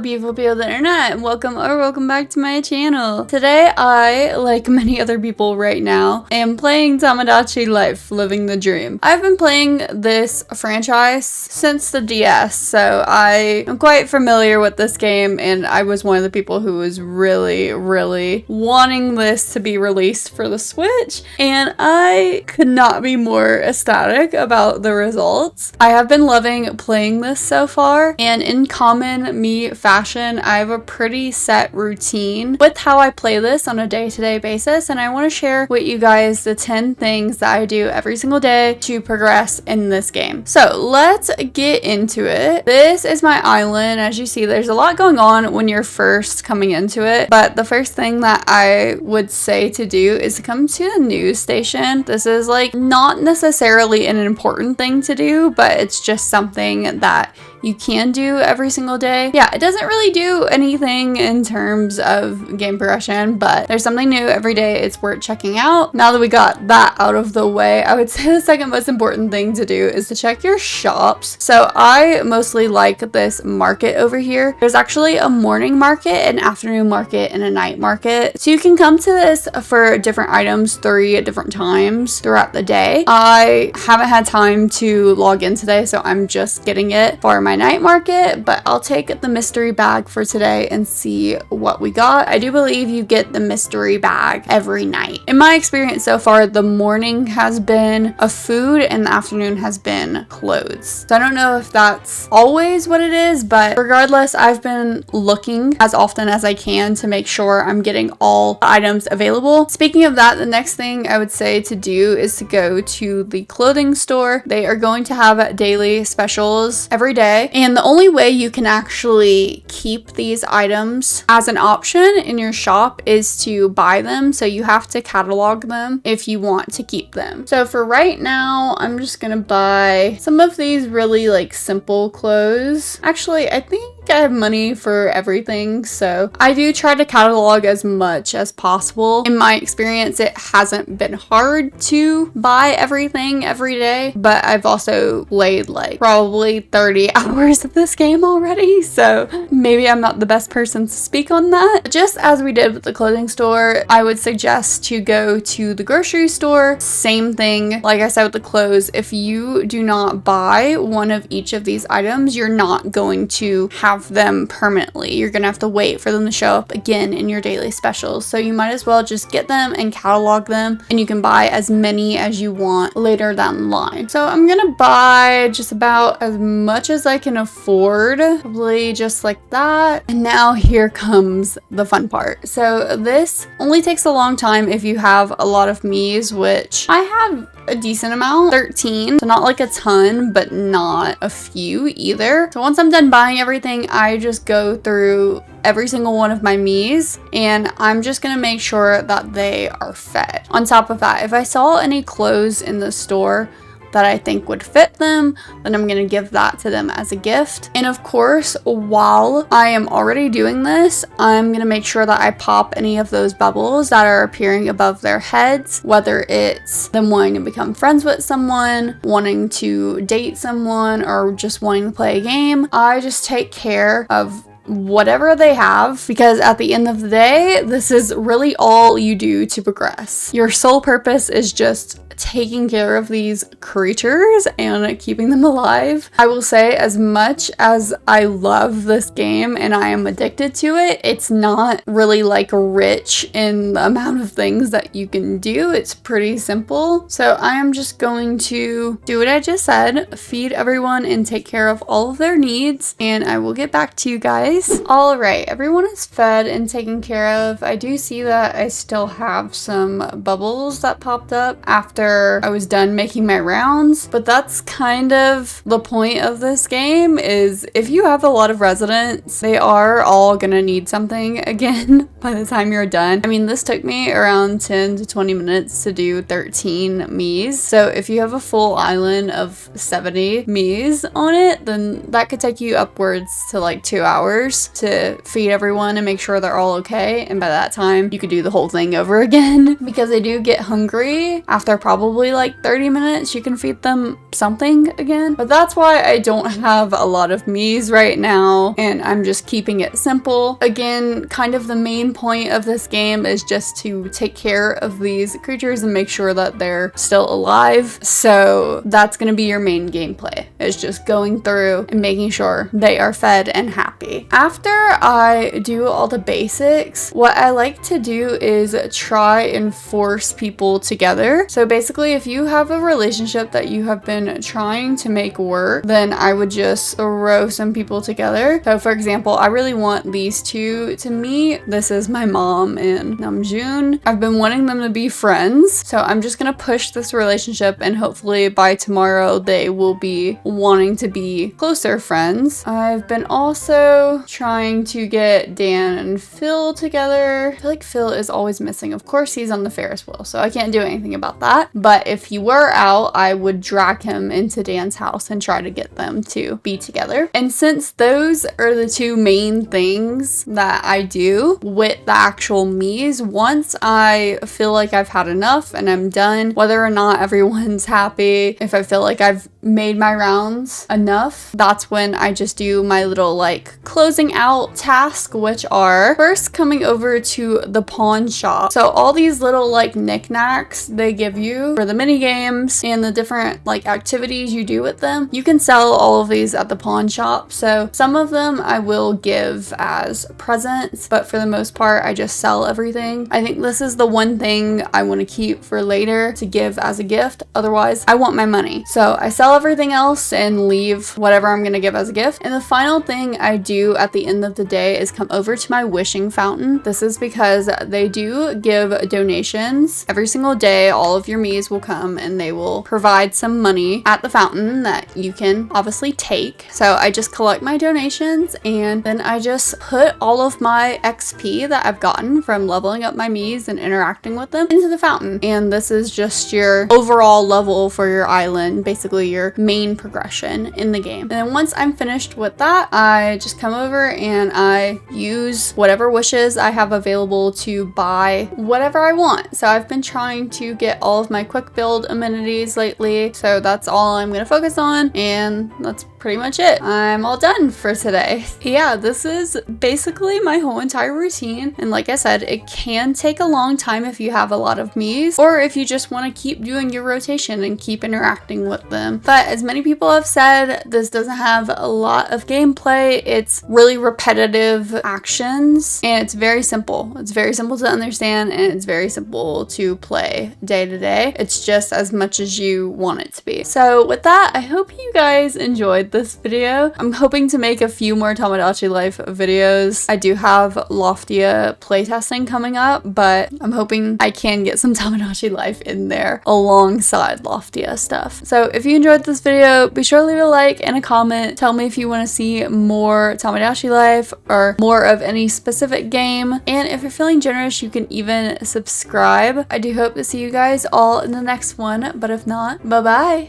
beautiful people of the internet, and welcome back to my channel. Today I, like many other people right now, am playing Tomodachi Life, Living the Dream. I've been playing this franchise since the DS, so I am quite familiar with this game, and I was one of the people who was really wanting this to be released for the Switch, and I could not be more ecstatic about the results. I have been loving playing this so far, and in common me fashion, I have a pretty set routine with how I play this on a day-to-day basis, and I want to share with you guys the 10 things that I do every single day to progress in this game. So let's get into it. This is my island. As you see, there's a lot going on when you're first coming into it, but the first thing that I would say to do is to come to the news station. This is like not necessarily an important thing to do, but it's just something that you can do every single day. Yeah, it doesn't really do anything in terms of game progression, but there's something new every day. It's worth checking out. Now that we got that out of the way, I would say the second most important thing to do is to check your shops. So I mostly like this market over here. There's actually a morning market, an afternoon market, and a night market. So you can come to this for different items 3 different times throughout the day. I haven't had time to log in today, so I'm just getting it for my night market, but I'll take the mystery bag for today and see what we got. I do believe you get the mystery bag every night. In my experience so far, the morning has been a food and the afternoon has been clothes. So I don't know if that's always what it is, but regardless, I've been looking as often as I can to make sure I'm getting all the items available. Speaking of that, the next thing I would say to do is to go to the clothing store. They are going to have daily specials every day, and the only way you can actually keep these items as an option in your shop is to buy them. So you have to catalog them if you want to keep them. So for right now, I'm just gonna buy some of these really like simple clothes. Actually, I think I have money for everything, so I do try to catalog as much as possible. In my experience, it hasn't been hard to buy everything every day, but I've also played like probably 30 hours of this game already, so maybe I'm not the best person to speak on that. Just as we did with the clothing store, I would suggest to go to the grocery store. Same thing, like I said with the clothes, if you do not buy one of each of these items, you're not going to have them permanently. You're gonna have to wait for them to show up again in your daily specials. So you might as well just get them and catalog them, and you can buy as many as you want later down the line. So I'm gonna buy just about as much as I can afford, probably just like that. And now here comes the fun part. So this only takes a long time if you have a lot of miis, which I have a decent amount, 13, so not like a ton, but not a few either. So once I'm done buying everything, I just go through every single one of my miis, and I'm just gonna make sure that they are fed. On top of that, if I saw any clothes in the store that I think would fit them, then I'm gonna give that to them as a gift. And of course, while I am already doing this, I'm gonna make sure that I pop any of those bubbles that are appearing above their heads, whether it's them wanting to become friends with someone, wanting to date someone, or just wanting to play a game. I just take care of whatever they have, because at the end of the day, this is really all you do to progress. Your sole purpose is just taking care of these creatures and keeping them alive. I will say, as much as I love this game and I am addicted to it, it's not really like rich in the amount of things that you can do. It's pretty simple. So I am just going to do what I just said, feed everyone and take care of all of their needs, and I will get back to you guys. All right, everyone is fed and taken care of. I do see that I still have some bubbles that popped up after I was done making my rounds, but that's kind of the point of this game, is if you have a lot of residents, they are all gonna need something again by the time you're done. I mean, this took me around 10 to 20 minutes to do 13 miis, so if you have a full island of 70 miis on it, then that could take you upwards to like 2 hours. hours to feed everyone and make sure they're all okay. And by that time, you could do the whole thing over again because they do get hungry after probably like 30 minutes. You can feed them something again. But that's why I don't have a lot of miis right now, and I'm just keeping it simple. Again, kind of the main point of this game is just to take care of these creatures and make sure that they're still alive. So that's going to be your main gameplay, is just going through and making sure they are fed and happy. After I do all the basics, what I like to do is try and force people together. So basically, if you have a relationship that you have been trying to make work, then I would just throw some people together. So for example, I really want these two to meet. This is my mom and Namjoon. I've been wanting them to be friends, so I'm just gonna push this relationship, and hopefully by tomorrow they will be wanting to be closer friends. I've been also trying to get Dan and Phil together. I feel like Phil is always missing. Of course, he's on the Ferris wheel, so I can't do anything about that. But if he were out, I would drag him into Dan's house and try to get them to be together. And since those are the two main things that I do with the actual miis, once I feel like I've had enough and I'm done, whether or not everyone's happy, if I feel like I've made my rounds enough, that's when I just do my little like closing out task, which are first coming over to the pawn shop. So all these little like knickknacks they give you for the mini games and the different like activities you do with them, you can sell all of these at the pawn shop. So some of them I will give as presents, but for the most part I just sell everything. I think this is the one thing I want to keep for later to give as a gift. Otherwise, I want my money. So I sell everything else and leave whatever I'm going to give as a gift. And the final thing I do at the end of the day is come over to my wishing fountain. This is because they do give donations every single day. All of your miis will come and they will provide some money at the fountain that you can obviously take. So I just collect my donations and then I just put all of my XP that I've gotten from leveling up my miis and interacting with them into the fountain. And this is just your overall level for your island, basically your main progression in the game. And then once I'm finished with that, I just come over and I use whatever wishes I have available to buy whatever I want. So I've been trying to get all of my quick build amenities lately. So that's all I'm going to focus on, and that's pretty much it. I'm all done for today. Yeah, this is basically my whole entire routine. And like I said, it can take a long time if you have a lot of miis, or if you just want to keep doing your rotation and keep interacting with them. But as many people have said, this doesn't have a lot of gameplay. It's really repetitive actions, and it's very simple. It's very simple to understand, and it's very simple to play day to day. It's just as much as you want it to be. So with that, I hope you guys enjoyed this video. I'm hoping to make a few more Tomodachi Life videos. I do have Loftia playtesting coming up, but I'm hoping I can get some Tomodachi Life in there alongside Loftia stuff. So if you enjoyed this video, be sure to leave a like and a comment. Tell me if you want to see more Tomodachi Life or more of any specific game. And if you're feeling generous, you can even subscribe. I do hope to see you guys all in the next one, but if not, bye bye.